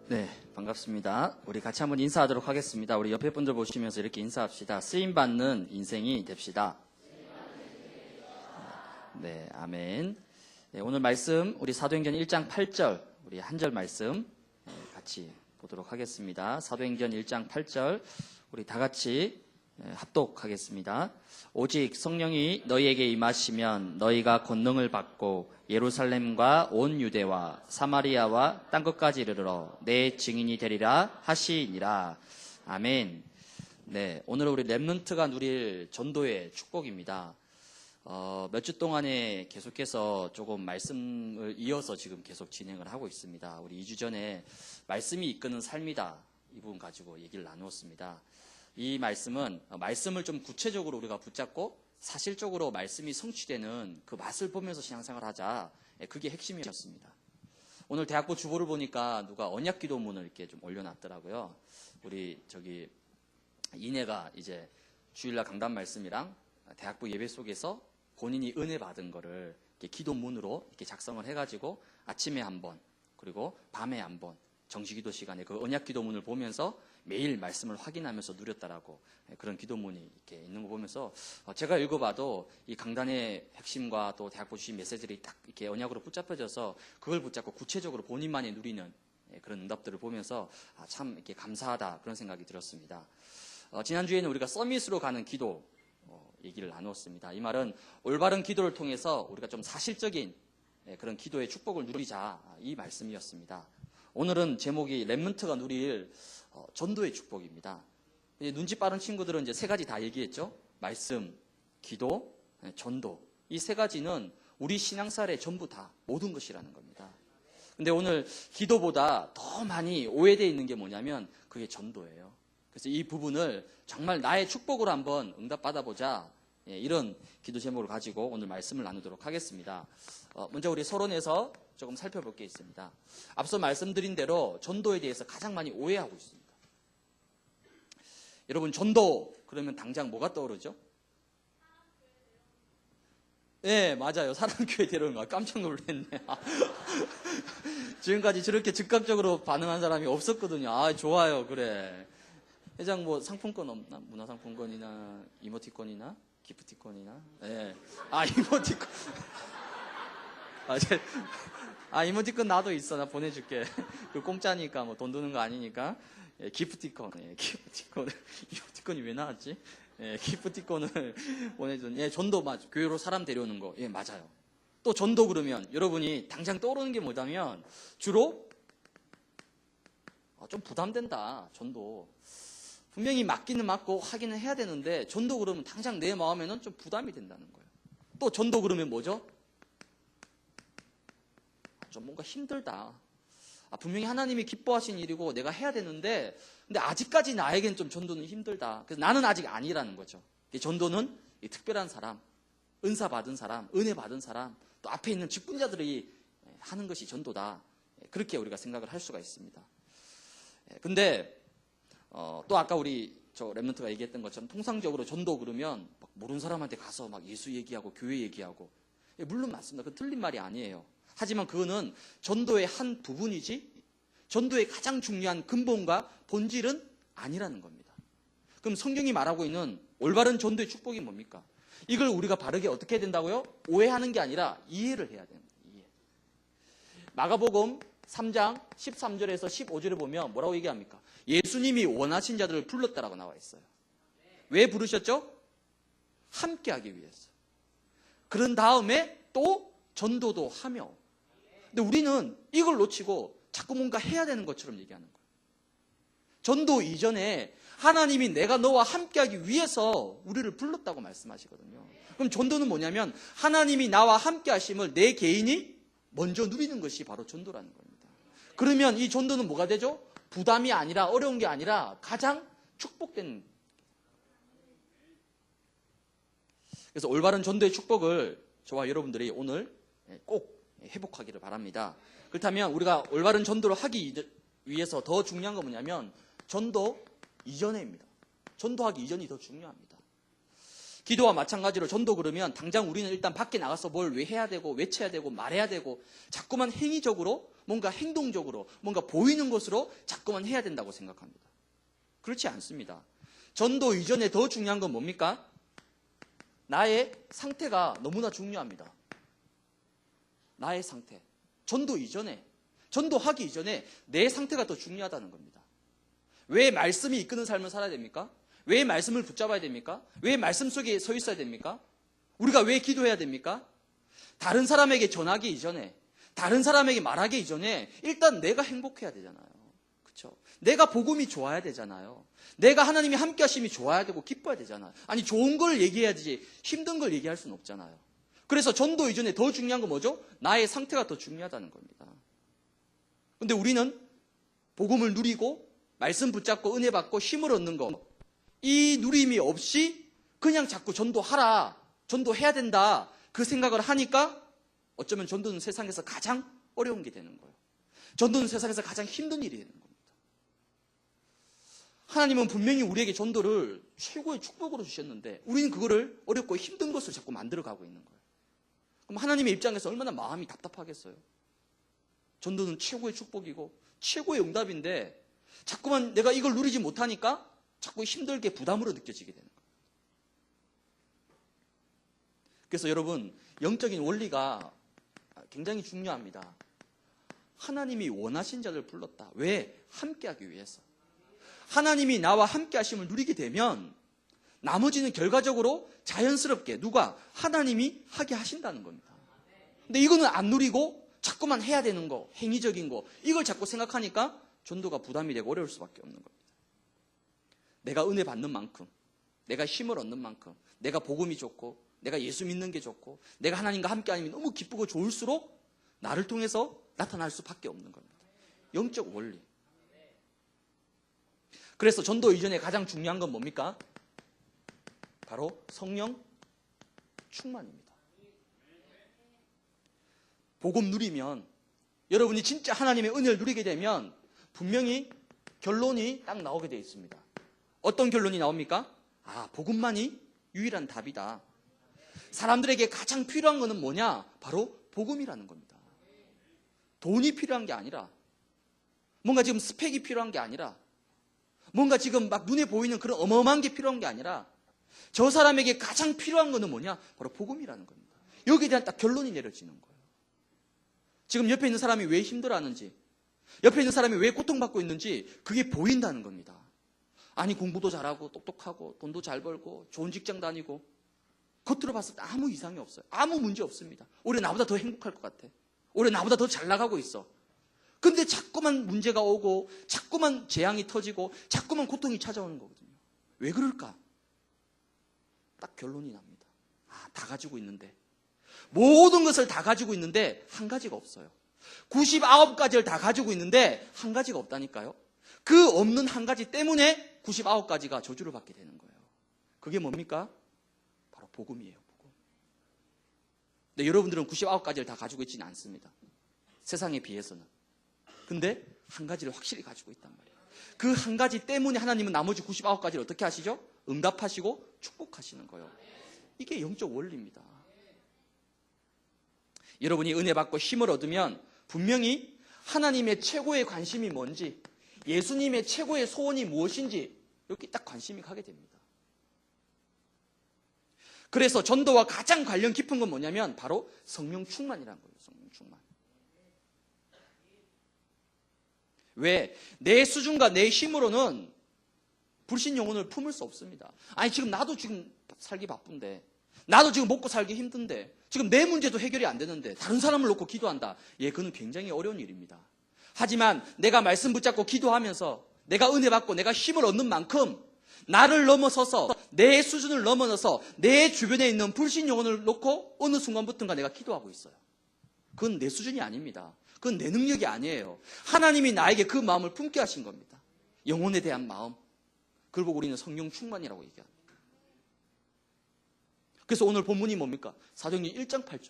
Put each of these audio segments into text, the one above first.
네, 반갑습니다. 우리 같이 한번 인사하도록 하겠습니다. 우리 옆에 분들 보시면서 이렇게 인사합시다. 쓰임받는 인생이 됩시다. 네, 아멘. 네, 오늘 말씀 우리 사도행전 1장 8절 우리 한 절 말씀 같이 보도록 하겠습니다. 사도행전 1장 8절 우리 다 같이 합독하겠습니다. 오직 성령이 너희에게 임하시면 너희가 권능을 받고 예루살렘과 온 유대와 사마리아와 땅 끝까지 이르러 내 증인이 되리라 하시니라. 아멘. 네, 오늘 우리 렘넌트가 누릴 전도의 축복입니다. 몇 주 동안에 계속해서 조금 말씀을 이어서 지금 계속 진행을 하고 있습니다. 우리 2주 전에 말씀이 이끄는 삶이다 이 부분 가지고 얘기를 나누었습니다. 이 말씀은 말씀을 좀 구체적으로 우리가 붙잡고 사실적으로 말씀이 성취되는 그 맛을 보면서 신앙생활하자. 그게 핵심이었습니다. 오늘 대학부 주보를 보니까 누가 언약기도문을 이렇게 좀 올려놨더라고요. 우리 이내가 이제 주일날 강단 말씀이랑 대학부 예배 속에서 본인이 은혜 받은 거를 이렇게 기도문으로 이렇게 작성을 해가지고 아침에 한 번, 그리고 밤에 한 번, 정시기도 시간에 그 언약기도문을 보면서 매일 말씀을 확인하면서 누렸다라고 그런 기도문이 이렇게 있는 거 보면서 제가 읽어봐도 이 강단의 핵심과 또 대학부 주신 메시지들이 딱 이렇게 언약으로 붙잡혀져서 그걸 붙잡고 구체적으로 본인만이 누리는 그런 응답들을 보면서 참 이렇게 감사하다 그런 생각이 들었습니다. 지난주에는 우리가 서밋으로 가는 기도 얘기를 나누었습니다. 이 말은 올바른 기도를 통해서 우리가 좀 사실적인 그런 기도의 축복을 누리자 이 말씀이었습니다. 오늘은 제목이 렘넌트가 누릴 전도의 축복입니다. 눈치 빠른 친구들은 이제 세 가지 다 얘기했죠. 말씀, 기도, 전도. 이 세 가지는 우리 신앙생활의 전부 다 모든 것이라는 겁니다. 근데 오늘 기도보다 더 많이 오해되어 있는 게 뭐냐면 그게 전도예요. 그래서 이 부분을 정말 나의 축복으로 한번 응답받아보자. 이런 기도 제목을 가지고 오늘 말씀을 나누도록 하겠습니다. 먼저 우리 서론에서 조금 살펴볼 게 있습니다. 앞서 말씀드린 대로 전도에 대해서 가장 많이 오해하고 있습니다. 여러분 전도 그러면 당장 뭐가 떠오르죠? 네, 맞아요. 사람교회 데려오는 거 깜짝 놀랐네. 지금까지 저렇게 즉각적으로 반응한 사람이 없었거든요. 아, 좋아요. 그래. 회장 뭐 상품권 없나? 문화상품권이나 이모티콘이나 기프티콘이나? 네. 이모티콘. 이모티콘 나도 있어. 나 보내줄게. 그 공짜니까 뭐 돈 드는 거 아니니까. 기프티콘. 기프티콘. 이모티콘이 왜 나왔지? 기프티콘을 보내준. 전도 맞아. 교회로 사람 데려오는 거. 맞아요. 또 전도 그러면 여러분이 당장 떠오르는 게 뭐냐면 주로 좀 부담된다. 전도. 분명히 맞기는 맞고 하기는 해야 되는데 전도 그러면 당장 내 마음에는 좀 부담이 된다는 거예요. 또 전도 그러면 뭐죠? 좀 뭔가 힘들다. 분명히 하나님이 기뻐하신 일이고 내가 해야 되는데 근데 아직까지 나에겐 좀 전도는 힘들다. 그래서 나는 아직 아니라는 거죠. 전도는 특별한 사람, 은사 받은 사람, 은혜 받은 사람, 또 앞에 있는 직분자들이 하는 것이 전도다. 그렇게 우리가 생각을 할 수가 있습니다. 근데 또 아까 우리 렘넌트가 얘기했던 것처럼 통상적으로 전도 그러면 막 모르는 사람한테 가서 막 예수 얘기하고 교회 얘기하고 물론 맞습니다. 그건 틀린 말이 아니에요. 하지만 그거는 전도의 한 부분이지 전도의 가장 중요한 근본과 본질은 아니라는 겁니다. 그럼 성경이 말하고 있는 올바른 전도의 축복이 뭡니까? 이걸 우리가 바르게 어떻게 해야 된다고요? 오해하는 게 아니라 이해를 해야 됩니다. 이해. 마가복음 3장 13절에서 15절에 보면 뭐라고 얘기합니까? 예수님이 원하신 자들을 불렀다라고 나와 있어요. 왜 부르셨죠? 함께하기 위해서. 그런 다음에 또 전도도 하며. 근데 우리는 이걸 놓치고 자꾸 뭔가 해야 되는 것처럼 얘기하는 거예요. 전도 이전에 하나님이 내가 너와 함께하기 위해서 우리를 불렀다고 말씀하시거든요. 그럼 전도는 뭐냐면 하나님이 나와 함께하심을 내 개인이 먼저 누리는 것이 바로 전도라는 겁니다. 그러면 이 전도는 뭐가 되죠? 부담이 아니라 어려운 게 아니라 가장 축복된. 그래서 올바른 전도의 축복을 저와 여러분들이 오늘 꼭 회복하기를 바랍니다. 그렇다면 우리가 올바른 전도를 하기 위해서 더 중요한 건 뭐냐면 전도 이전에입니다. 전도하기 이전이 더 중요합니다. 기도와 마찬가지로 전도 그러면 당장 우리는 일단 밖에 나가서 뭘 왜 해야 되고 외쳐야 되고 말해야 되고 자꾸만 행위적으로 뭔가 행동적으로 뭔가 보이는 것으로 자꾸만 해야 된다고 생각합니다. 그렇지 않습니다. 전도 이전에 더 중요한 건 뭡니까? 나의 상태가 너무나 중요합니다. 나의 상태. 전도 이전에, 전도하기 이전에 내 상태가 더 중요하다는 겁니다. 왜 말씀이 이끄는 삶을 살아야 됩니까? 왜 말씀을 붙잡아야 됩니까? 왜 말씀 속에 서 있어야 됩니까? 우리가 왜 기도해야 됩니까? 다른 사람에게 전하기 이전에, 다른 사람에게 말하기 이전에 일단 내가 행복해야 되잖아요. 그렇죠? 내가 복음이 좋아야 되잖아요. 내가 하나님이 함께 하심이 좋아야 되고 기뻐야 되잖아요. 아니 좋은 걸 얘기해야지 힘든 걸 얘기할 수는 없잖아요. 그래서 전도 이전에 더 중요한 건 뭐죠? 나의 상태가 더 중요하다는 겁니다. 근데 우리는 복음을 누리고 말씀 붙잡고 은혜 받고 힘을 얻는 거, 이 누림이 없이 그냥 자꾸 전도하라, 전도해야 된다 그 생각을 하니까 어쩌면 전도는 세상에서 가장 어려운 게 되는 거예요. 전도는 세상에서 가장 힘든 일이 되는 겁니다. 하나님은 분명히 우리에게 전도를 최고의 축복으로 주셨는데 우리는 그거를 어렵고 힘든 것을 자꾸 만들어가고 있는 거예요. 그럼 하나님의 입장에서 얼마나 마음이 답답하겠어요. 전도는 최고의 축복이고 최고의 응답인데 자꾸만 내가 이걸 누리지 못하니까 자꾸 힘들게 부담으로 느껴지게 되는 거예요. 그래서 여러분, 영적인 원리가 굉장히 중요합니다. 하나님이 원하신 자를 불렀다. 왜? 함께하기 위해서. 하나님이 나와 함께 하심을 누리게 되면 나머지는 결과적으로 자연스럽게 누가? 하나님이 하게 하신다는 겁니다. 근데 이거는 안 누리고 자꾸만 해야 되는 거, 행위적인 거, 이걸 자꾸 생각하니까 전도가 부담이 되고 어려울 수밖에 없는 겁니다. 내가 은혜 받는 만큼, 내가 힘을 얻는 만큼, 내가 복음이 좋고, 내가 예수 믿는 게 좋고, 내가 하나님과 함께 하면 너무 기쁘고 좋을수록 나를 통해서 나타날 수밖에 없는 겁니다. 영적 원리. 그래서 전도 이전에 가장 중요한 건 뭡니까? 바로 성령 충만입니다. 복음 누리면, 여러분이 진짜 하나님의 은혜를 누리게 되면 분명히 결론이 딱 나오게 되어 있습니다. 어떤 결론이 나옵니까? 아, 복음만이 유일한 답이다. 사람들에게 가장 필요한 것은 뭐냐? 바로 복음이라는 겁니다. 돈이 필요한 게 아니라, 뭔가 지금 스펙이 필요한 게 아니라, 뭔가 지금 막 눈에 보이는 그런 어마어마한 게 필요한 게 아니라, 저 사람에게 가장 필요한 것은 뭐냐? 바로 복음이라는 겁니다. 여기에 대한 딱 결론이 내려지는 거예요. 지금 옆에 있는 사람이 왜 힘들어하는지, 옆에 있는 사람이 왜 고통받고 있는지 그게 보인다는 겁니다. 아니 공부도 잘하고 똑똑하고 돈도 잘 벌고 좋은 직장 다니고 겉으로 봤을 때 아무 이상이 없어요. 아무 문제 없습니다. 오히려 나보다 더 행복할 것 같아. 오히려 나보다 더 잘 나가고 있어. 근데 자꾸만 문제가 오고 자꾸만 재앙이 터지고 자꾸만 고통이 찾아오는 거거든요. 왜 그럴까? 딱 결론이 납니다. 아, 다 가지고 있는데, 모든 것을 다 가지고 있는데 한 가지가 없어요. 99가지를 다 가지고 있는데 한 가지가 없다니까요. 그 없는 한 가지 때문에 99가지가 저주를 받게 되는 거예요. 그게 뭡니까? 바로 복음이에요. 복음. 근데 여러분들은 99가지를 다 가지고 있지는 않습니다. 세상에 비해서는. 근데 한 가지를 확실히 가지고 있단 말이에요. 그 한 가지 때문에 하나님은 나머지 99가지를 어떻게 하시죠? 응답하시고 축복하시는 거예요. 이게 영적 원리입니다. 여러분이 은혜 받고 힘을 얻으면 분명히 하나님의 최고의 관심이 뭔지, 예수님의 최고의 소원이 무엇인지 이렇게 딱 관심이 가게 됩니다. 그래서 전도와 가장 관련 깊은 건 뭐냐면 바로 성령 충만이라는 거예요. 성령 충만. 왜? 내 수준과 내 힘으로는 불신 영혼을 품을 수 없습니다. 아니 지금 나도 지금 살기 바쁜데, 나도 지금 먹고 살기 힘든데, 지금 내 문제도 해결이 안 되는데 다른 사람을 놓고 기도한다. 예, 그건 굉장히 어려운 일입니다. 하지만 내가 말씀 붙잡고 기도하면서 내가 은혜 받고 내가 힘을 얻는 만큼 나를 넘어서서, 내 수준을 넘어서서 내 주변에 있는 불신 영혼을 놓고 어느 순간부터인가 내가 기도하고 있어요. 그건 내 수준이 아닙니다. 그건 내 능력이 아니에요. 하나님이 나에게 그 마음을 품게 하신 겁니다. 영혼에 대한 마음. 그걸 보고 우리는 성령 충만이라고 얘기합니다. 그래서 오늘 본문이 뭡니까? 사도행전 1장 8절.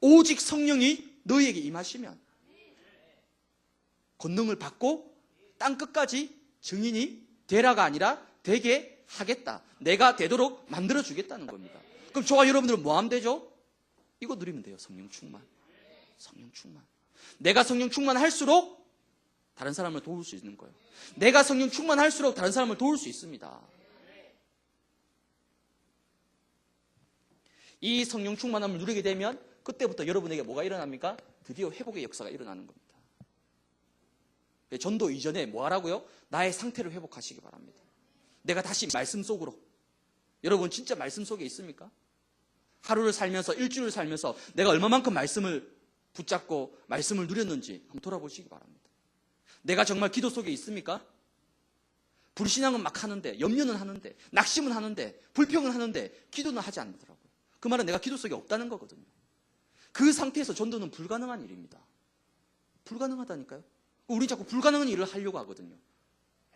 오직 성령이 너희에게 임하시면 권능을 받고 땅 끝까지 증인이 되라가 아니라 되게 하겠다. 내가 되도록 만들어주겠다는 겁니다. 그럼 저와 여러분들은 뭐 하면 되죠? 이거 누리면 돼요. 성령 충만. 성령 충만. 내가 성령 충만할수록 다른 사람을 도울 수 있는 거예요. 내가 성령 충만할수록 다른 사람을 도울 수 있습니다. 이 성령 충만함을 누리게 되면 그때부터 여러분에게 뭐가 일어납니까? 드디어 회복의 역사가 일어나는 겁니다. 전도 이전에 뭐 하라고요? 나의 상태를 회복하시기 바랍니다. 내가 다시 말씀 속으로. 여러분 진짜 말씀 속에 있습니까? 하루를 살면서 일주일을 살면서 내가 얼마만큼 말씀을 붙잡고 말씀을 누렸는지 한번 돌아보시기 바랍니다. 내가 정말 기도 속에 있습니까? 불신앙은 막 하는데, 염려는 하는데, 낙심은 하는데, 불평은 하는데 기도는 하지 않더라고요. 그 말은 내가 기도 속에 없다는 거거든요. 그 상태에서 전도는 불가능한 일입니다. 불가능하다니까요. 우리 자꾸 불가능한 일을 하려고 하거든요.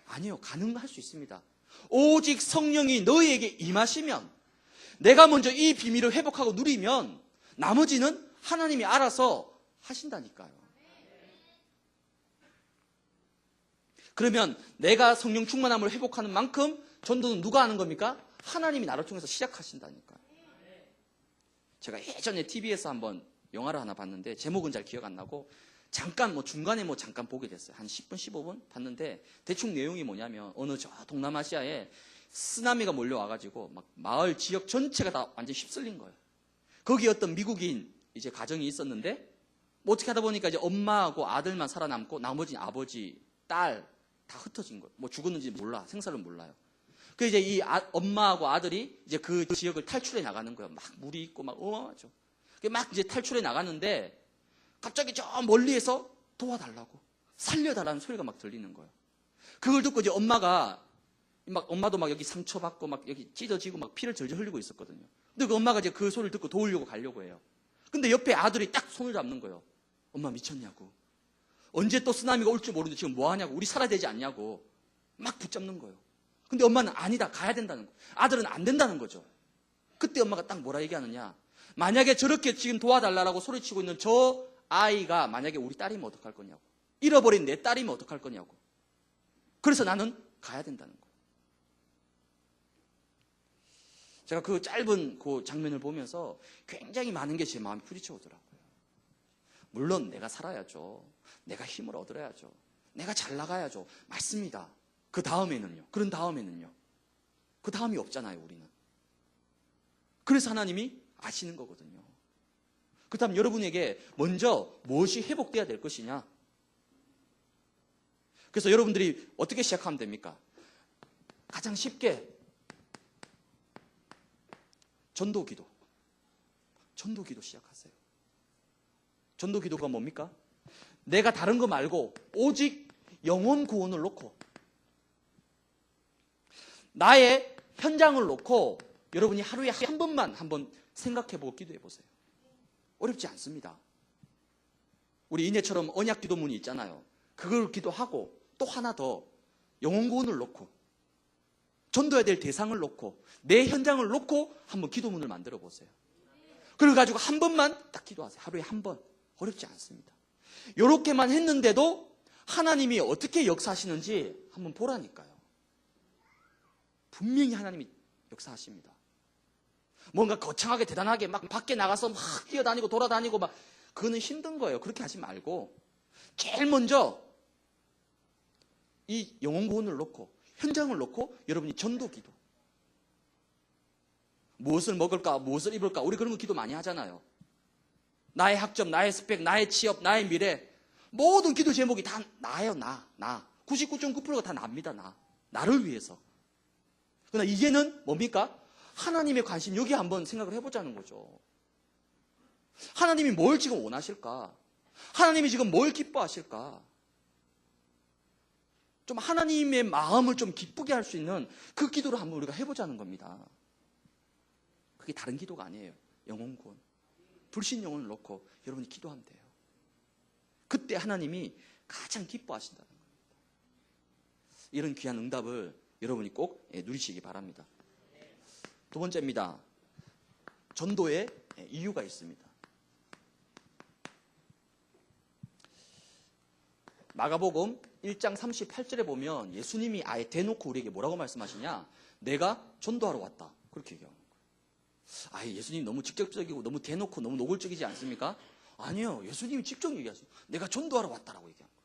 아니요, 가능할 수 있습니다. 오직 성령이 너희에게 임하시면, 내가 먼저 이 비밀을 회복하고 누리면 나머지는 하나님이 알아서 하신다니까요. 그러면 내가 성령 충만함을 회복하는 만큼 전도는 누가 하는 겁니까? 하나님이 나를 통해서 시작하신다니까요. 제가 예전에 TV에서 한번 영화를 하나 봤는데 제목은 잘 기억 안 나고 잠깐 중간에 잠깐 보게 됐어요. 한 10분, 15분 봤는데 대충 내용이 뭐냐면 어느 저 동남아시아에 쓰나미가 몰려와가지고 막 마을 지역 전체가 다 완전 휩쓸린 거예요. 거기 어떤 미국인 이제 가정이 있었는데 뭐 어떻게 하다 보니까 이제 엄마하고 아들만 살아남고 나머지는 아버지, 딸 다 흩어진 거예요. 뭐 죽었는지 몰라, 생사를 몰라요. 그 이제 이 엄마하고 아들이 이제 그 지역을 탈출해 나가는 거예요. 막 물이 있고 막 어마어마하죠. 막 이제 탈출해 나가는데 갑자기 저 멀리에서 도와달라고, 살려달라는 소리가 막 들리는 거예요. 그걸 듣고 이제 엄마도 막 여기 상처받고 막 여기 찢어지고 막 피를 절절 흘리고 있었거든요. 근데 그 엄마가 이제 그 소리를 듣고 도우려고 가려고 해요. 근데 옆에 아들이 딱 손을 잡는 거예요. 엄마 미쳤냐고. 언제 또 쓰나미가 올 줄 모르는데 지금 뭐 하냐고. 우리 살아야 되지 않냐고. 막 붙잡는 거예요. 근데 엄마는 아니다, 가야 된다는 거예요. 아들은 안 된다는 거죠. 그때 엄마가 딱 뭐라 얘기하느냐. 만약에 저렇게 지금 도와달라고 소리치고 있는 저 아이가 만약에 우리 딸이면 어떡할 거냐고. 잃어버린 내 딸이면 어떡할 거냐고. 그래서 나는 가야 된다는 거예요. 제가 그 짧은 그 장면을 보면서 굉장히 많은 게 제 마음에 부딪혀오더라고요. 물론 내가 살아야죠. 내가 힘을 얻어야죠. 내가 잘 나가야죠. 맞습니다. 그 다음에는요. 그런 다음에는요. 그 다음이 없잖아요, 우리는. 그래서 하나님이 아시는 거거든요. 그렇다면 여러분에게 먼저 무엇이 회복돼야 될 것이냐? 그래서 여러분들이 어떻게 시작하면 됩니까? 가장 쉽게 전도기도 시작하세요. 전도기도가 뭡니까? 내가 다른 거 말고 오직 영혼 구원을 놓고 나의 현장을 놓고 여러분이 하루에 한 번만 한번 생각해보고 기도해보세요. 어렵지 않습니다. 우리 이내처럼 언약 기도문이 있잖아요. 그걸 기도하고 또 하나 더 영혼 구원을 놓고 전도해야 될 대상을 놓고 내 현장을 놓고 한번 기도문을 만들어 보세요. 그래가지고 한 번만 딱 기도하세요. 하루에 한 번. 어렵지 않습니다. 이렇게만 했는데도 하나님이 어떻게 역사하시는지 한번 보라니까요. 분명히 하나님이 역사하십니다. 뭔가 거창하게 대단하게 막 밖에 나가서 막 뛰어다니고 돌아다니고 막 그거는 힘든 거예요. 그렇게 하지 말고 제일 먼저 이 영혼 구원을 놓고 현장을 놓고 여러분이 전도 기도. 무엇을 먹을까? 무엇을 입을까? 우리 그런 거 기도 많이 하잖아요. 나의 학점, 나의 스펙, 나의 취업, 나의 미래. 모든 기도 제목이 다 나예요. 나. 99.9%가 다 납니다. 나를 위해서. 그러나 이제는 뭡니까? 하나님의 관심 여기 한번 생각을 해보자는 거죠. 하나님이 뭘 지금 원하실까? 하나님이 지금 뭘 기뻐하실까? 좀 하나님의 마음을 좀 기쁘게 할 수 있는 그 기도를 한번 우리가 해보자는 겁니다. 그게 다른 기도가 아니에요. 영혼 구원. 불신 영혼을 놓고 여러분이 기도하면 돼요. 그때 하나님이 가장 기뻐하신다는 겁니다. 이런 귀한 응답을 여러분이 꼭 누리시기 바랍니다. 두 번째입니다. 전도에 이유가 있습니다. 마가복음 1장 38절에 보면 예수님이 아예 대놓고 우리에게 뭐라고 말씀하시냐? 내가 전도하러 왔다. 그렇게 얘기합니다. 아예 예수님 너무 직접적이고 너무 대놓고 너무 노골적이지 않습니까? 아니요. 예수님이 직접 얘기하세요. 내가 전도하러 왔다라고 얘기합니다.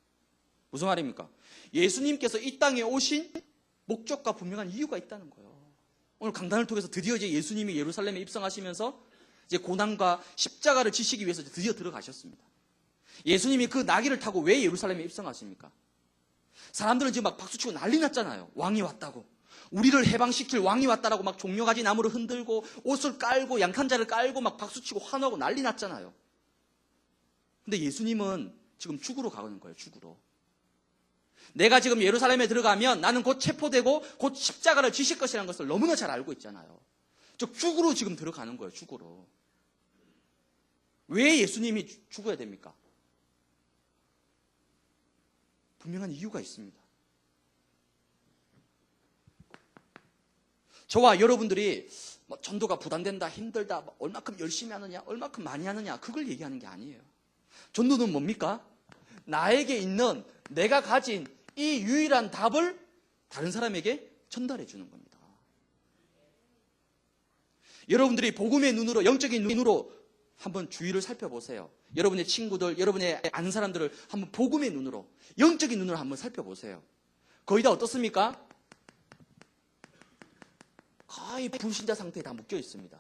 무슨 말입니까? 예수님께서 이 땅에 오신 목적과 분명한 이유가 있다는 거예요. 오늘 강단을 통해서 드디어 이제 예수님이 예루살렘에 입성하시면서 이제 고난과 십자가를 지시기 위해서 드디어 들어가셨습니다. 예수님이 그 나귀를 타고 왜 예루살렘에 입성하십니까? 사람들은 지금 막 박수치고 난리 났잖아요. 왕이 왔다고. 우리를 해방시킬 왕이 왔다라고 막 종려가지 나무를 흔들고 옷을 깔고 양탄자를 깔고 막 박수치고 환호하고 난리 났잖아요. 근데 예수님은 지금 죽으러 가는 거예요. 죽으러. 내가 지금 예루살렘에 들어가면 나는 곧 체포되고 곧 십자가를 지실 것이라는 것을 너무나 잘 알고 있잖아요. 즉 죽으러 지금 들어가는 거예요. 죽으러. 왜 예수님이 죽어야 됩니까? 분명한 이유가 있습니다. 저와 여러분들이 뭐 전도가 부담된다, 힘들다, 뭐 얼마큼 열심히 하느냐, 얼마큼 많이 하느냐, 그걸 얘기하는 게 아니에요. 전도는 뭡니까? 나에게 있는 내가 가진 이 유일한 답을 다른 사람에게 전달해 주는 겁니다. 여러분들이 복음의 눈으로, 영적인 눈으로 한번 주위를 살펴보세요. 여러분의 친구들, 여러분의 아는 사람들을 한번 복음의 눈으로, 영적인 눈으로 한번 살펴보세요. 거의 다 어떻습니까? 거의 불신자 상태에 다 묶여 있습니다.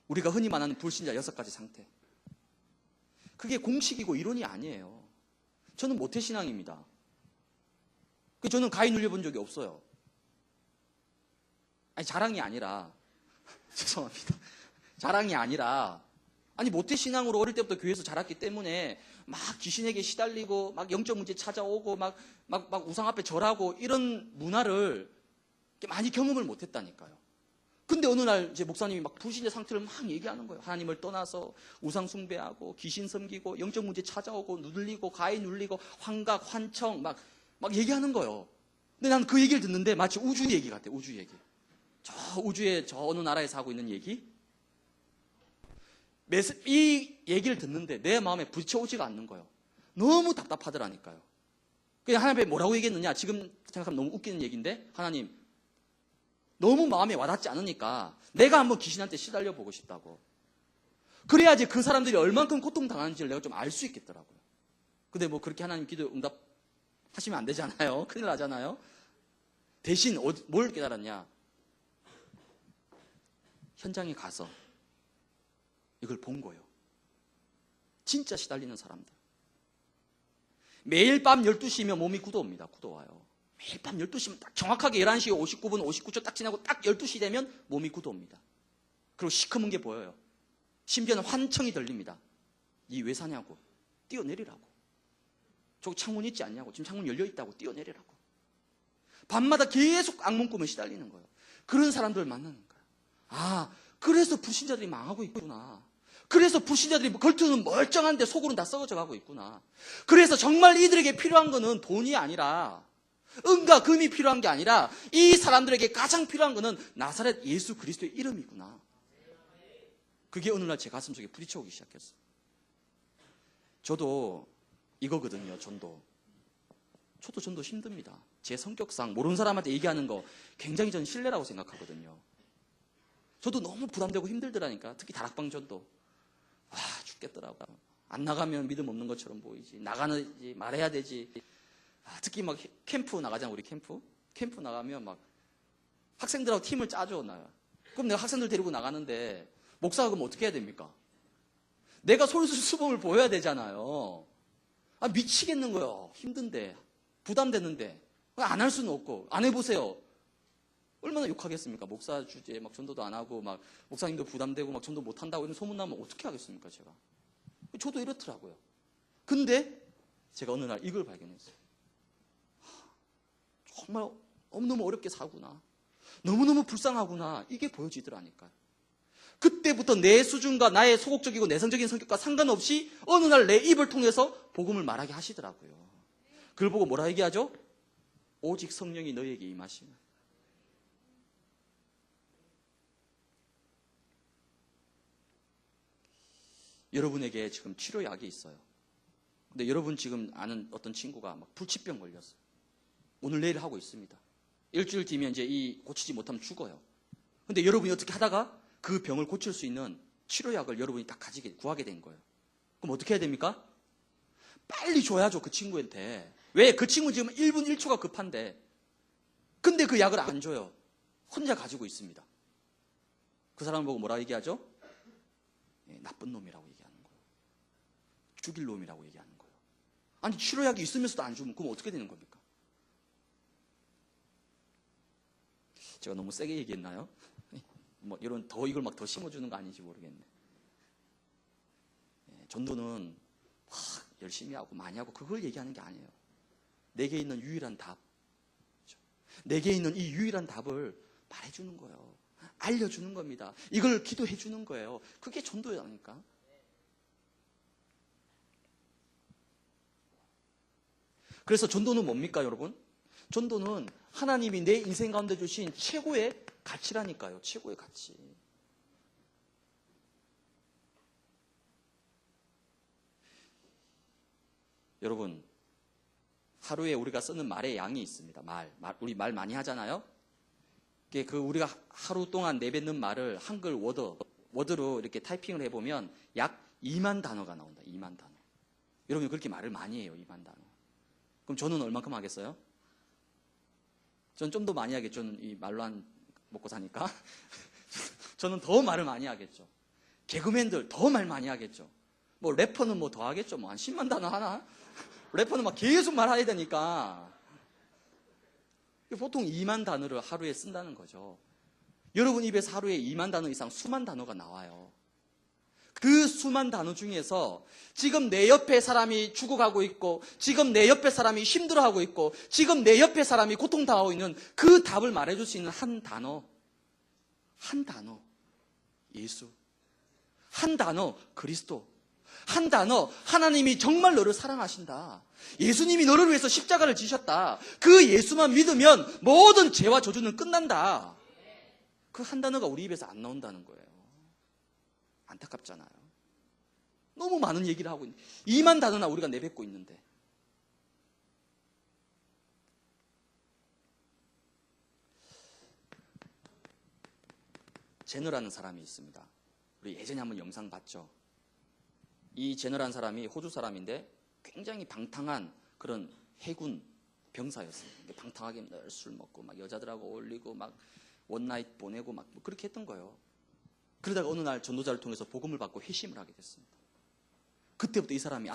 우리가 흔히 말하는 불신자 6가지 상태. 그게 공식이고 이론이 아니에요. 저는 모태신앙입니다. 저는 가위 눌려본 적이 없어요. 아니 자랑이 아니라 죄송합니다. 자랑이 아니라 아니 모태신앙으로 어릴 때부터 교회에서 자랐기 때문에 막 귀신에게 시달리고 막 영적 문제 찾아오고 막 우상 앞에 절하고 이런 문화를 많이 경험을 못했다니까요. 근데 어느 날 이제 목사님이 막 불신자 상태를 막 얘기하는 거예요. 하나님을 떠나서 우상 숭배하고 귀신 섬기고 영적 문제 찾아오고 누들리고 가위 눌리고 환각 환청 막 얘기하는 거예요. 근데 난 그 얘기를 듣는데 마치 우주 얘기 같아요. 우주 얘기. 저 우주의 저 어느 나라에서 하고 있는 얘기. 이 얘기를 듣는데 내 마음에 부딪혀오지가 않는 거예요. 너무 답답하더라니까요. 그냥 하나님이 뭐라고 얘기했느냐. 지금 생각하면 너무 웃기는 얘기인데 하나님 너무 마음에 와닿지 않으니까 내가 한번 귀신한테 시달려 보고 싶다고. 그래야지 그 사람들이 얼만큼 고통당하는지를 내가 좀 알 수 있겠더라고요. 근데 뭐 그렇게 하나님 기도 응답하시면 안 되잖아요. 큰일 나잖아요. 대신 뭘 깨달았냐. 현장에 가서 이걸 본 거예요. 진짜 시달리는 사람들. 매일 밤 12시면 몸이 굳어옵니다. 굳어와요. 매일 밤 12시면 딱 정확하게 11시 59분 59초 딱 지나고 딱 12시 되면 몸이 굳어옵니다. 그리고 시커먼 게 보여요. 심지어는 환청이 들립니다. 니 왜 사냐고. 뛰어내리라고. 저기 창문 있지 않냐고. 지금 창문 열려있다고. 뛰어내리라고. 밤마다 계속 악몽 꾸며 시달리는 거예요. 그런 사람들을 만나는 거예요. 아, 그래서 불신자들이 망하고 있구나. 그래서 불신자들이 겉으로는 멀쩡한데 속으로는 다 썩어져 가고 있구나. 그래서 정말 이들에게 필요한 거는 돈이 아니라 은과 금이 필요한 게 아니라 이 사람들에게 가장 필요한 거는 나사렛 예수 그리스도의 이름이구나. 그게 어느 날 제 가슴 속에 부딪혀오기 시작했어요. 저도 이거거든요. 저도 전도 힘듭니다. 제 성격상 모르는 사람한테 얘기하는 거 굉장히 저는 신뢰라고 생각하거든요. 저도 너무 부담되고 힘들더라니까. 특히 다락방 전도. 와, 죽겠더라고요. 안 나가면 믿음 없는 것처럼 보이지. 나가는지 말해야 되지. 특히 막 캠프 나가잖아, 우리 캠프. 캠프 나가면 막 학생들하고 팀을 짜줘, 나. 그럼 내가 학생들 데리고 나가는데 목사가 그럼 어떻게 해야 됩니까? 내가 솔선수범을 보여야 되잖아요. 아, 미치겠는 거예요. 힘든데. 부담되는데. 안 할 수는 없고. 안 해보세요. 얼마나 욕하겠습니까? 목사 주제에 막 전도도 안 하고, 막 목사님도 부담되고, 막 전도 못 한다고 이런 소문나면 어떻게 하겠습니까, 제가? 저도 이렇더라고요. 근데 제가 어느 날 이걸 발견했어요. 정말 너무너무 어렵게 사구나. 너무너무 불쌍하구나. 이게 보여지더라니까요. 그때부터 내 수준과 나의 소극적이고 내성적인 성격과 상관없이 어느 날 내 입을 통해서 복음을 말하게 하시더라고요. 그걸 보고 뭐라 얘기하죠? 오직 성령이 너희에게 임하시면. 여러분에게 지금 치료약이 있어요. 근데 여러분 지금 아는 어떤 친구가 막 불치병 걸렸어요. 오늘 내일 하고 있습니다. 일주일 뒤면 이제 이 고치지 못하면 죽어요. 근데 여러분이 어떻게 하다가 그 병을 고칠 수 있는 치료약을 여러분이 딱 구하게 된 거예요. 그럼 어떻게 해야 됩니까? 빨리 줘야죠, 그 친구한테. 왜? 그 친구 지금 1분 1초가 급한데. 근데 그 약을 안 줘요. 혼자 가지고 있습니다. 그 사람을 보고 뭐라 얘기하죠? 나쁜 놈이라고 얘기하는 거예요. 죽일 놈이라고 얘기하는 거예요. 아니, 치료약이 있으면서도 안 주면 그럼 어떻게 되는 겁니까? 제가 너무 세게 얘기했나요? 뭐 이런 이걸 막 더 심어주는 거 아닌지 모르겠네. 전도는 막 열심히 하고 많이 하고 그걸 얘기하는 게 아니에요. 내게 있는 유일한 답, 그렇죠? 내게 있는 이 유일한 답을 말해주는 거예요. 알려주는 겁니다. 이걸 기도해 주는 거예요. 그게 전도라니까. 그래서 전도는 뭡니까, 여러분? 전도는 하나님이 내 인생 가운데 주신 최고의 가치라니까요. 최고의 가치. 여러분, 하루에 우리가 쓰는 말의 양이 있습니다. 우리 말 많이 하잖아요. 우리가 하루 동안 내뱉는 말을 한글 워드로 이렇게 타이핑을 해보면 약 2만 단어가 나온다. 2만 단어. 여러분 그렇게 말을 많이 해요. 2만 단어. 그럼 저는 얼만큼 하겠어요? 저는 좀 더 많이 하겠죠. 저는 이 말로 안 먹고 사니까. 저는 더 말을 많이 하겠죠. 개그맨들 더 말 많이 하겠죠. 뭐 래퍼는 뭐 더 하겠죠. 뭐 한 10만 단어 하나? 래퍼는 막 계속 말해야 되니까. 보통 2만 단어를 하루에 쓴다는 거죠. 여러분 입에서 하루에 2만 단어 이상 수만 단어가 나와요. 그 수만 단어 중에서 지금 내 옆에 사람이 죽어가고 있고, 지금 내 옆에 사람이 힘들어하고 있고, 지금 내 옆에 사람이 고통당하고 있는 그 답을 말해줄 수 있는 한 단어, 예수. 한 단어, 그리스도. 한 단어, 하나님이 정말 너를 사랑하신다. 예수님이 너를 위해서 십자가를 지셨다. 그 예수만 믿으면 모든 죄와 저주는 끝난다. 그 한 단어가 우리 입에서 안 나온다는 거예요. 안타깝잖아요. 너무 많은 얘기를 하고 있는데 2만 단어나 우리가 내뱉고 있는데. 제너라는 사람이 있습니다. 우리 예전에 한번 영상 봤죠. 이 제너라는 사람이 호주 사람인데 굉장히 방탕한 그런 해군 병사였어요. 방탕하게 늘 술 먹고 막 여자들하고 어울리고 막 원나잇 보내고 막 그렇게 했던 거예요. 그러다가 어느 날 전도자를 통해서 복음을 받고 회심을 하게 됐습니다. 그때부터 이 사람이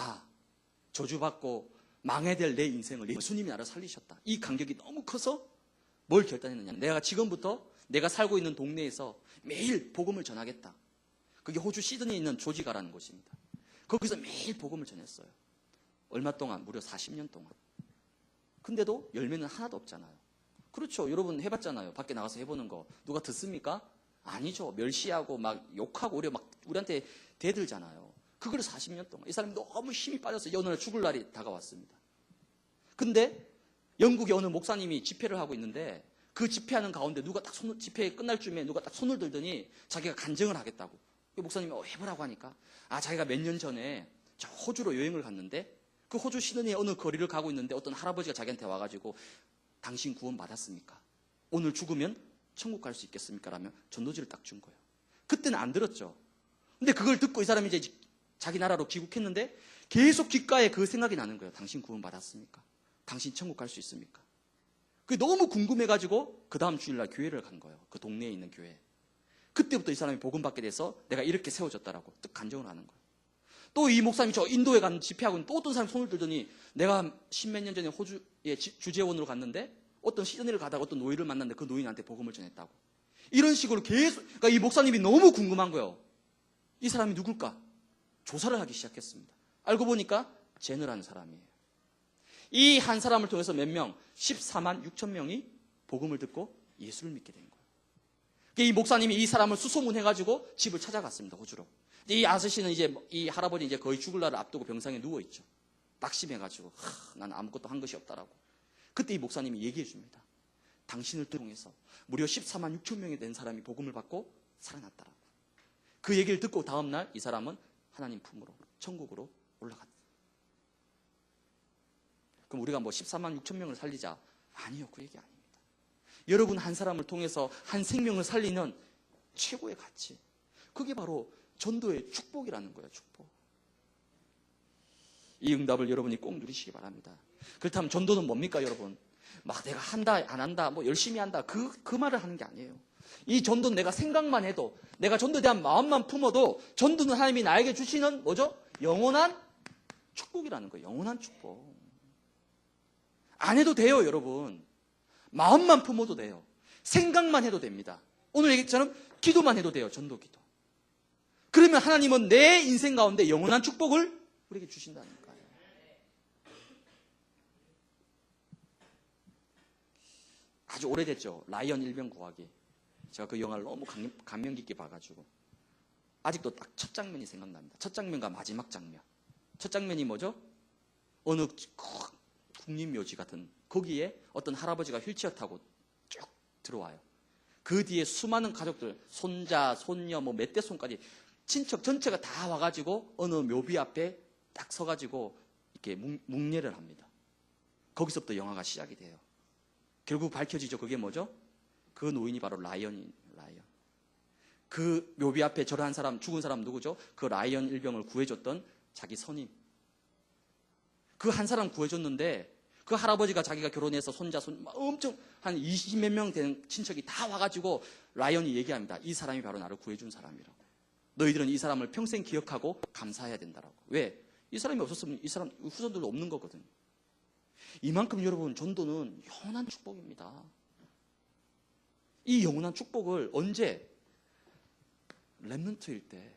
저주받고 망해야 될 내 인생을 예수님이 나를 살리셨다. 이 감격이 너무 커서 뭘 결단했느냐. 내가 지금부터 내가 살고 있는 동네에서 매일 복음을 전하겠다. 그게 호주 시드니에 있는 조지가라는 곳입니다. 거기서 매일 복음을 전했어요. 얼마 동안? 무려 40년 동안. 근데도 열매는 하나도 없잖아요. 그렇죠. 여러분 해봤잖아요. 밖에 나가서 해보는 거. 누가 듣습니까? 아니죠. 멸시하고 막 욕하고 오히려 막 우리한테 대들잖아요. 그걸 40년 동안. 이 사람이 너무 힘이 빠져서 어느 날 죽을 날이 다가왔습니다. 근데 영국의 어느 목사님이 집회를 하고 있는데 그 집회하는 가운데 누가 딱 집회 끝날 쯤에 누가 딱 손을 들더니 자기가 간증을 하겠다고. 목사님이 해보라고 하니까 자기가 몇 년 전에 저 호주로 여행을 갔는데 그 호주 시드니의 어느 거리를 가고 있는데 어떤 할아버지가 자기한테 와가지고 당신 구원 받았습니까? 오늘 죽으면 천국 갈 수 있겠습니까? 라며 전도지를 딱 준 거예요. 그때는 안 들었죠. 근데 그걸 듣고 이 사람이 이제 자기 나라로 귀국했는데 계속 귓가에 그 생각이 나는 거예요. 당신 구원 받았습니까? 당신 천국 갈 수 있습니까? 그게 너무 궁금해가지고 그 다음 주일날 교회를 간 거예요. 그 동네에 있는 교회. 그때부터 이 사람이 복음 받게 돼서 내가 이렇게 세워졌다라고 딱 간증을 하는 거예요. 또 이 목사님이 저 인도에 간 집회하고 있는 또 어떤 사람이 손을 들더니 내가 십몇 년 전에 호주에 주재원으로 갔는데 어떤 시드니를 가다가 어떤 노인을 만났는데 그 노인한테 복음을 전했다고. 이런 식으로 계속, 그러니까 이 목사님이 너무 궁금한 거예요. 이 사람이 누굴까? 조사를 하기 시작했습니다. 알고 보니까 제너라는 사람이에요. 이 한 사람을 통해서 몇 명? 14만 6천 명이 복음을 듣고 예수를 믿게 된 거예요. 이 목사님이 이 사람을 수소문해가지고 집을 찾아갔습니다. 호주로. 이 아저씨는 이제 이 할아버지 이제 거의 죽을 날을 앞두고 병상에 누워있죠. 낙심해가지고 난 아무것도 한 것이 없다라고. 그때 이 목사님이 얘기해 줍니다. 당신을 통해서 무려 14만 6천 명이 된 사람이 복음을 받고 살아났다라고. 그 얘기를 듣고 다음날 이 사람은 하나님 품으로 천국으로 올라갔다. 그럼 우리가 뭐 14만 6천 명을 살리자. 아니요, 그 얘기 아닙니다. 여러분 한 사람을 통해서 한 생명을 살리는 최고의 가치. 그게 바로 전도의 축복이라는 거예요, 축복. 이 응답을 여러분이 꼭 누리시기 바랍니다. 그렇다면 전도는 뭡니까, 여러분? 막 내가 한다, 안 한다, 뭐 열심히 한다. 그 말을 하는 게 아니에요. 이 전도는 내가 생각만 해도, 내가 전도에 대한 마음만 품어도 전도는 하나님이 나에게 주시는 뭐죠? 영원한 축복이라는 거예요. 영원한 축복. 안 해도 돼요, 여러분. 마음만 품어도 돼요. 생각만 해도 됩니다. 오늘 얘기처럼 기도만 해도 돼요, 전도 기도. 그러면 하나님은 내 인생 가운데 영원한 축복을 우리에게 주신다니까요. 아주 오래됐죠. 라이언 일병 구하기. 제가 그 영화를 너무 감명 깊게 봐가지고 아직도 딱 첫 장면이 생각납니다. 첫 장면과 마지막 장면. 첫 장면이 뭐죠? 어느 국립묘지 같은 거기에 어떤 할아버지가 휠체어 타고 쭉 들어와요. 그 뒤에 수많은 가족들, 손자, 손녀, 뭐 몇 대 손까지 친척 전체가 다 와가지고 어느 묘비 앞에 딱 서가지고 이렇게 묵례를 합니다. 거기서부터 영화가 시작이 돼요. 결국 밝혀지죠. 그게 뭐죠? 그 노인이 바로 라이언. 그 묘비 앞에 절한 사람, 죽은 사람 누구죠? 그 라이언 일병을 구해줬던 자기 선임. 그 한 사람 구해줬는데 그 할아버지가 자기가 결혼해서 손자, 엄청 한 20몇 명 되는 친척이 다 와가지고 라이언이 얘기합니다. 이 사람이 바로 나를 구해준 사람이라고. 너희들은 이 사람을 평생 기억하고 감사해야 된다라고. 왜? 이 사람이 없었으면 이 사람 후손들도 없는 거거든요. 이만큼 여러분 전도는 영원한 축복입니다. 이 영원한 축복을 언제? 렘넌트일 때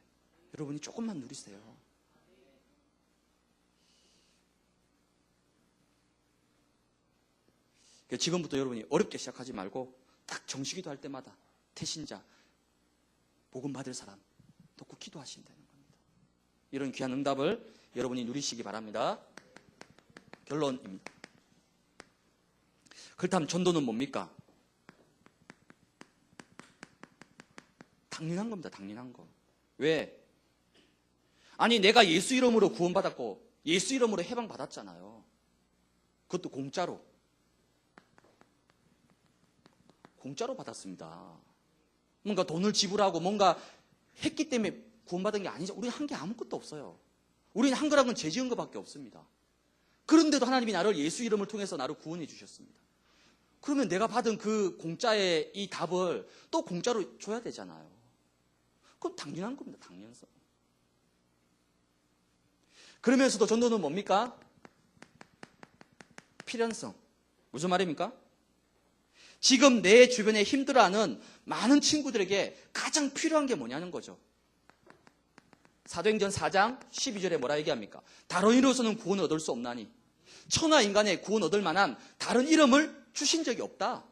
여러분이 조금만 누리세요. 지금부터 여러분이 어렵게 시작하지 말고 딱 정식기도 할 때마다 태신자, 복음 받을 사람 놓고 기도하시면 되는 겁니다. 이런 귀한 응답을 여러분이 누리시기 바랍니다. 결론입니다. 그렇다면 전도는 뭡니까? 당연한 겁니다. 당연한 거. 왜? 아니 내가 예수 이름으로 구원받았고 예수 이름으로 해방받았잖아요. 그것도 공짜로 받았습니다. 뭔가 돈을 지불하고 뭔가 했기 때문에 구원받은 게 아니죠. 우리는 한 게 아무것도 없어요. 우리는 한 거랑은 죄 지은 것밖에 없습니다. 그런데도 하나님이 나를 예수 이름을 통해서 나를 구원해 주셨습니다. 그러면 내가 받은 그 공짜의 이 답을 또 공짜로 줘야 되잖아요. 그건 당연한 겁니다. 당연성. 그러면서도 전도는 뭡니까? 필연성. 무슨 말입니까? 지금 내 주변에 힘들어하는 많은 친구들에게 가장 필요한 게 뭐냐는 거죠. 사도행전 4장 12절에 뭐라 얘기합니까? 다른 이로서는 구원을 얻을 수 없나니 천하 인간의 구원 얻을 만한 다른 이름을 주신 적이 없다.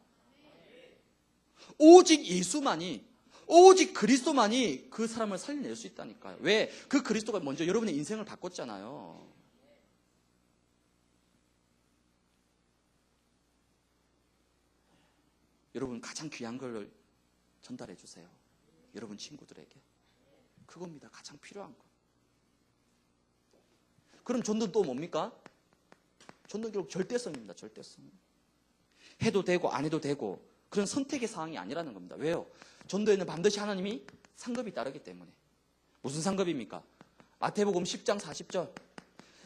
오직 예수만이, 오직 그리스도만이 그 사람을 살려낼 수 있다니까요. 왜? 그 그리스도가 먼저 여러분의 인생을 바꿨잖아요. 여러분 가장 귀한 걸 전달해 주세요. 여러분 친구들에게. 그겁니다. 가장 필요한 거. 그럼 전도는 또 뭡니까? 전도는 결국 절대성입니다. 절대성. 해도 되고 안 해도 되고 그런 선택의 사항이 아니라는 겁니다. 왜요? 전도에는 반드시 하나님이 상급이 따르기 때문에. 무슨 상급입니까? 마태복음 10장 40절.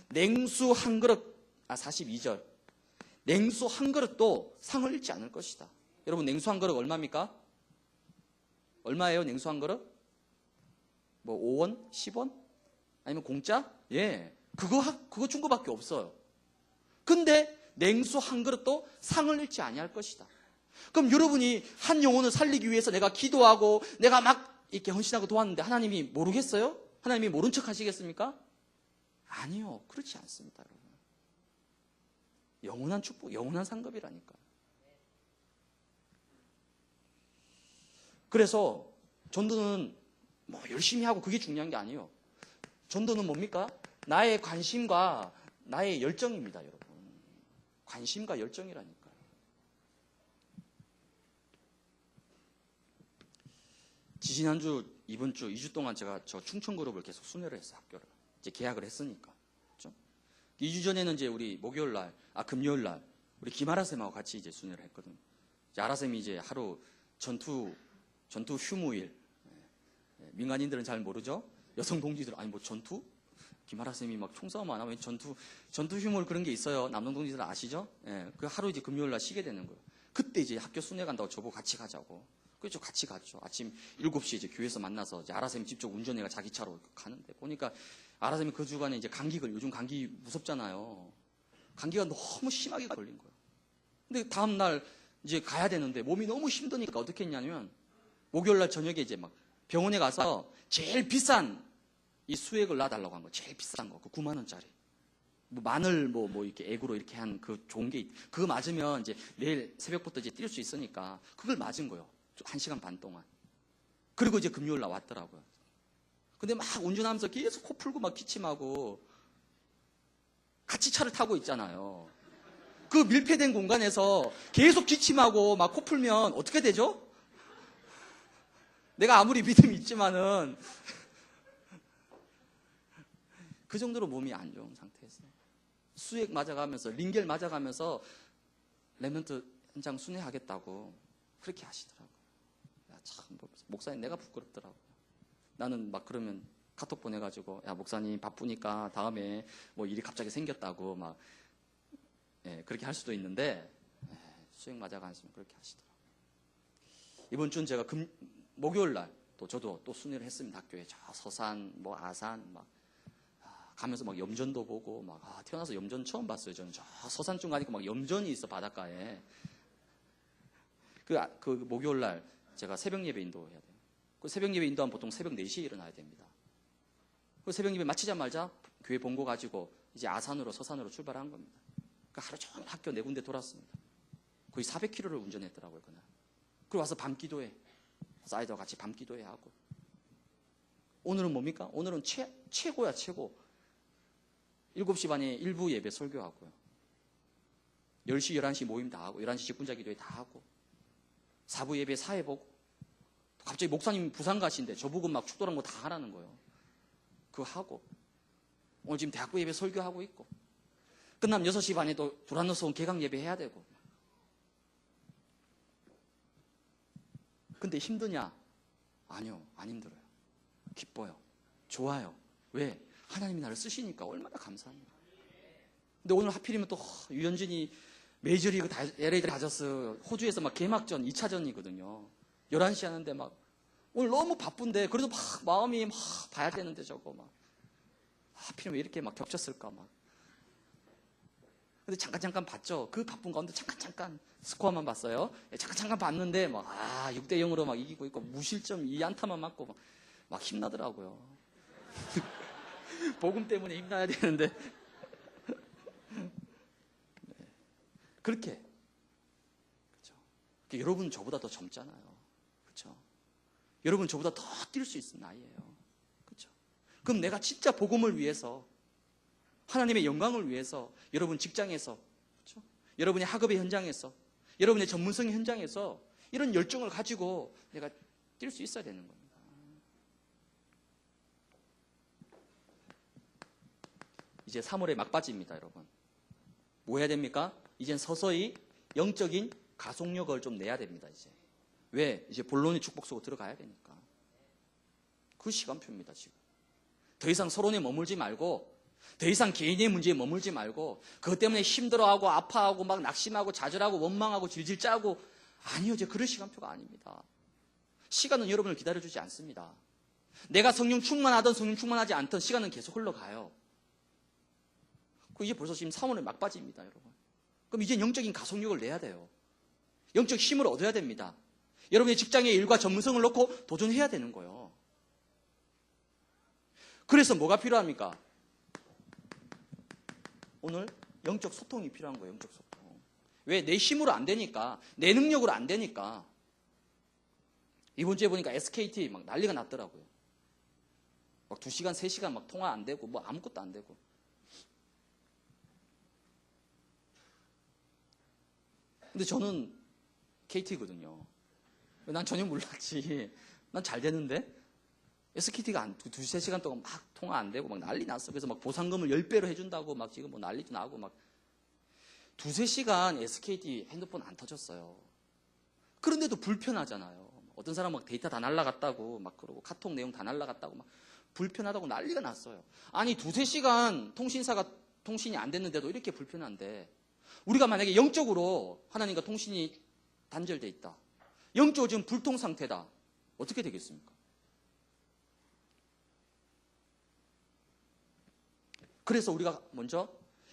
냉수 한 그릇, 42절. 냉수 한 그릇도 상을 잃지 않을 것이다. 여러분 냉수 한 그릇 얼마입니까? 얼마예요? 냉수 한 그릇? 뭐 5원? 10원? 아니면 공짜? 예. 그거 준 거밖에 없어요. 근데 냉수 한 그릇도 상을 잃지 아니할 것이다. 그럼 여러분이 한 영혼을 살리기 위해서 내가 기도하고 내가 막 이렇게 헌신하고 도왔는데 하나님이 모르겠어요? 하나님이 모른 척 하시겠습니까? 아니요. 그렇지 않습니다, 여러분. 영원한 축복, 영원한 상급이라니까요. 그래서 전도는 뭐 열심히 하고 그게 중요한 게 아니에요. 전도는 뭡니까? 나의 관심과 나의 열정입니다, 여러분. 관심과 열정이라니까요. 지난주, 이번 주, 2주 동안 제가 저 충청그룹을 계속 순회를 했어요, 학교를. 이제 계약을 했으니까. 그렇죠? 2주 전에는 이제 우리 금요일 날 우리 김아라 쌤하고 같이 이제 순회를 했거든요. 이제 아라 쌤이 이제 하루 전투 휴무일. 민간인들은 잘 모르죠. 여성 동지들 아니 뭐 전투? 김아라 쌤이 막 총싸움 안 하면 전투 휴무일 그런 게 있어요. 남성 동지들 아시죠? 예, 그 하루 이제 금요일 날 쉬게 되는 거예요. 그때 이제 학교 순회 간다고 저보고 같이 가자고. 그렇죠. 같이 갔죠. 아침 7시에 이제 교회에서 만나서 이제 아라 쌤이 직접 운전해가 자기 차로 가는데 보니까 아라 쌤이 그 주간에 이제 요즘 감기 무섭잖아요. 감기가 너무 심하게 걸린 거예요. 근데 다음 날 이제 가야 되는데 몸이 너무 힘드니까 어떻게 했냐면 목요일 날 저녁에 이제 막 병원에 가서 제일 비싼 이 수액을 놔달라고 한 거. 제일 비싼 거. 그 9만 원짜리. 뭐 마늘 뭐 이렇게 액으로 이렇게 한 그 좋은 게 그거 맞으면 이제 내일 새벽부터 이제 뛸 수 있으니까 그걸 맞은 거예요. 1시간 반 동안. 그리고 이제 금요일 날 왔더라고요. 근데 막 운전하면서 계속 코 풀고 막 기침하고 같이 차를 타고 있잖아요. 그 밀폐된 공간에서 계속 기침하고 막 코 풀면 어떻게 되죠? 내가 아무리 믿음이 있지만은 그 정도로 몸이 안 좋은 상태에서 수액 맞아가면서 링겔 맞아가면서 랩런트 현장 순회하겠다고 그렇게 하시더라고요. 야, 참 목사님 내가 부끄럽더라고요. 나는 막 그러면 카톡 보내가지고 야 목사님 바쁘니까 다음에 뭐 일이 갑자기 생겼다고 막 그렇게 할 수도 있는데 수액 맞아가면서 그렇게 하시더라고요. 이번 주는 제가 목요일 날 또 저도 또 순회를 했습니다. 학교에 저 서산 뭐 아산 막 가면서 막 염전도 보고 막 태어나서 염전 처음 봤어요. 저는 저 서산쯤 가니까 막 염전이 있어 바닷가에. 그 목요일 날 제가 새벽 예배 인도해야 돼요. 그 새벽 예배 인도하면 보통 새벽 4시에 일어나야 됩니다. 그 새벽 예배 마치자마자 교회 본고 가지고 이제 서산으로 출발한 겁니다. 그 하루 종일 학교 4군데 돌았습니다. 거의 400km를 운전했더라고요 그날. 그리고 와서 밤 기도회 사이드와 같이 밤 기도회 하고. 오늘은 뭡니까? 오늘은 최고야 최고. 7시 반에 일부 예배 설교하고요. 10시, 11시 모임 다 하고 11시 직분자 기도회 다 하고 4부 예배 사회 보고 갑자기 목사님 부산 가신데 저보고 막 축도랑 거 다 하라는 거예요. 그거 하고 오늘 지금 대학부 예배 설교하고 있고 끝나면 6시 반에 또 두란노스 온 개강 예배 해야 되고. 근데 힘드냐? 아니요, 안 힘들어요. 기뻐요. 좋아요. 왜? 하나님이 나를 쓰시니까 얼마나 감사합니다. 근데 오늘 하필이면 또 유현진이 메이저리그 LA 다저스 호주에서 막 개막전 2차전이거든요. 11시 하는데 막 오늘 너무 바쁜데 그래도 막 마음이 막 봐야 되는데 저거 막 하필이면 왜 이렇게 막 겹쳤을까 막. 근데 잠깐 봤죠. 그 바쁜 가운데 잠깐 스코어만 봤어요. 잠깐 봤는데 막 6대 0으로 막 이기고 있고 무실점 2안타만 맞고 막 힘나더라고요. 복음 때문에 힘나야 되는데. 네. 그렇게. 그렇죠. 여러분 저보다 더 젊잖아요. 그렇죠. 여러분 저보다 더 뛸 수 있는 나이예요. 그렇죠. 그럼 내가 진짜 복음을 위해서 하나님의 영광을 위해서 여러분 직장에서 그렇죠? 여러분의 학업의 현장에서 여러분의 전문성의 현장에서 이런 열정을 가지고 내가 뛸 수 있어야 되는 겁니다. 이제 3월의 막바지입니다, 여러분. 뭐 해야 됩니까? 이젠 서서히 영적인 가속력을 좀 내야 됩니다, 이제. 왜? 이제 본론의 축복 속으로 들어가야 되니까. 그 시간표입니다, 지금. 더 이상 서론에 머물지 말고 더 이상 개인의 문제에 머물지 말고 그것 때문에 힘들어하고 아파하고 막 낙심하고 좌절하고 원망하고 질질 짜고 아니요. 이제 그럴 시간표가 아닙니다. 시간은 여러분을 기다려주지 않습니다. 내가 성령 충만하든 성령 충만하지 않든 시간은 계속 흘러가요. 이제 벌써 지금 3월의 막바지입니다, 여러분. 그럼 이제 영적인 가속력을 내야 돼요. 영적 힘을 얻어야 됩니다. 여러분의 직장의 일과 전문성을 놓고 도전해야 되는 거예요. 그래서 뭐가 필요합니까? 오늘 영적 소통이 필요한 거예요. 영적 소통. 왜? 내 힘으로 안 되니까. 내 능력으로 안 되니까. 이번 주에 보니까 SKT 막 난리가 났더라고요. 막 2시간, 3시간 막 통화 안 되고 뭐 아무것도 안 되고. 근데 저는 KT거든요. 난 전혀 몰랐지. 난 잘 되는데? SKT가 두세 시간 동안 막 통화 안 되고 막 난리 났어. 그래서 막 보상금을 10배로 해준다고 막 지금 뭐 난리도 나고 막 두세 시간 SKT 핸드폰 안 터졌어요. 그런데도 불편하잖아요. 어떤 사람은 막 데이터 다 날라갔다고 막 그러고 카톡 내용 다 날라갔다고 막 불편하다고 난리가 났어요. 아니 두세 시간 통신사가 통신이 안 됐는데도 이렇게 불편한데 우리가 만약에 영적으로 하나님과 통신이 단절돼 있다. 영적으로 지금 불통 상태다. 어떻게 되겠습니까? 그래서 우리가 먼저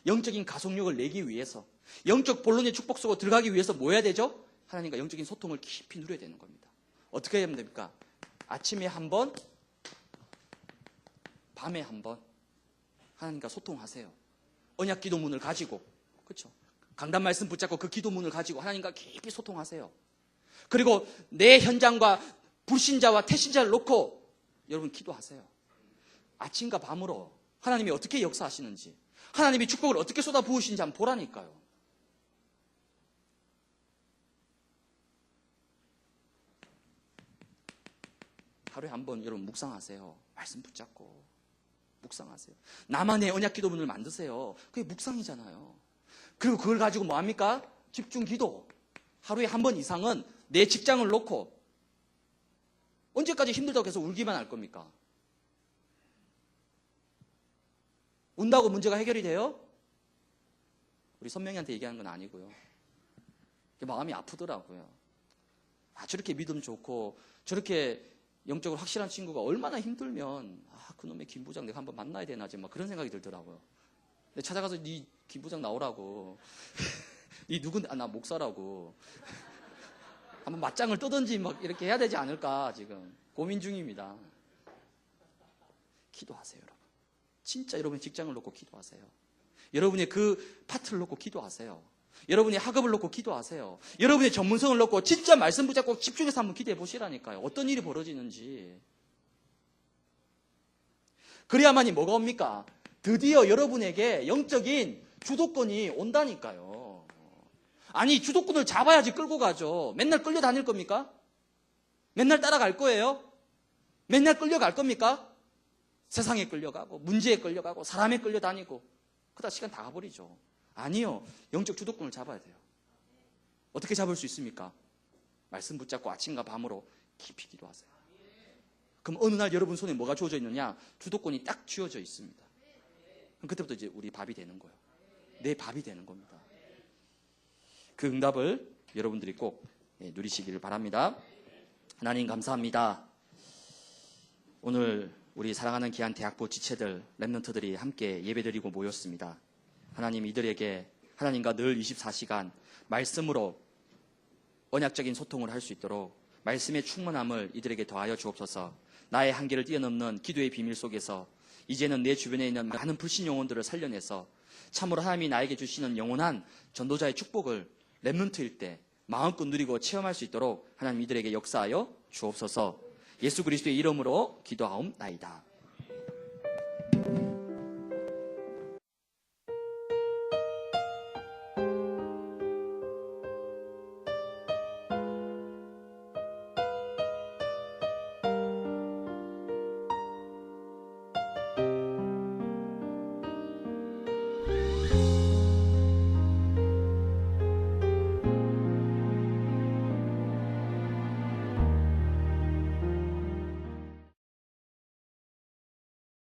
영적인 가속력을 내기 위해서 영적 본론의 축복 속으로 들어가기 위해서 뭐 해야 되죠? 하나님과 영적인 소통을 깊이 누려야 되는 겁니다. 어떻게 하면 됩니까? 아침에 한 번, 밤에 한 번 하나님과 소통하세요. 언약 기도문을 가지고, 그렇죠? 강단 말씀 붙잡고 그 기도문을 가지고 하나님과 깊이 소통하세요. 그리고 내 현장과 불신자와 태신자를 놓고 여러분 기도하세요. 아침과 밤으로 하나님이 어떻게 역사하시는지, 하나님이 축복을 어떻게 쏟아부으시는지 한번 보라니까요. 하루에 한 번 여러분 묵상하세요. 말씀 붙잡고 묵상하세요. 나만의 언약 기도문을 만드세요. 그게 묵상이잖아요. 그리고 그걸 가지고 뭐 합니까? 집중 기도. 하루에 한 번 이상은 내 직장을 놓고 언제까지 힘들다고 계속 울기만 할 겁니까? 운다고 문제가 해결이 돼요? 우리 선명이한테 얘기하는 건 아니고요. 마음이 아프더라고요. 아, 저렇게 믿음 좋고 저렇게 영적으로 확실한 친구가 얼마나 힘들면 그놈의 김 부장 내가 한번 만나야 되나 막 그런 생각이 들더라고요. 근데 찾아가서 네 김 부장 나오라고 네 누군데? 나 목사라고 한번 맞짱을 뜨든지 막 이렇게 해야 되지 않을까 지금 고민 중입니다. 기도하세요, 여러분. 진짜 여러분의 직장을 놓고 기도하세요. 여러분의 그 파트를 놓고 기도하세요. 여러분의 학업을 놓고 기도하세요. 여러분의 전문성을 놓고 진짜 말씀 붙잡고 집중해서 한번 기도해 보시라니까요. 어떤 일이 벌어지는지. 그래야만이 뭐가 옵니까? 드디어 여러분에게 영적인 주도권이 온다니까요. 아니, 주도권을 잡아야지 끌고 가죠. 맨날 끌려다닐 겁니까? 맨날 따라갈 거예요? 맨날 끌려갈 겁니까? 세상에 끌려가고 문제에 끌려가고 사람에 끌려다니고 그러다 시간 다 가버리죠. 아니요. 영적 주도권을 잡아야 돼요. 어떻게 잡을 수 있습니까? 말씀 붙잡고 아침과 밤으로 깊이 기도하세요. 그럼 어느 날 여러분 손에 뭐가 주어져 있느냐? 주도권이 딱 쥐어져 있습니다. 그럼 그때부터 이제 우리 밥이 되는 거예요. 내 밥이 되는 겁니다. 그 응답을 여러분들이 꼭 누리시기를 바랍니다. 하나님 감사합니다. 오늘 우리 사랑하는 귀한 대학부 지체들, 랩런트들이 함께 예배드리고 모였습니다. 하나님 이들에게 하나님과 늘 24시간 말씀으로 언약적인 소통을 할 수 있도록 말씀의 충만함을 이들에게 더하여 주옵소서. 나의 한계를 뛰어넘는 기도의 비밀 속에서 이제는 내 주변에 있는 많은 불신 영혼들을 살려내서 참으로 하나님이 나에게 주시는 영원한 전도자의 축복을 랩런트일 때 마음껏 누리고 체험할 수 있도록 하나님 이들에게 역사하여 주옵소서. 예수 그리스도의 이름으로 기도하옵나이다.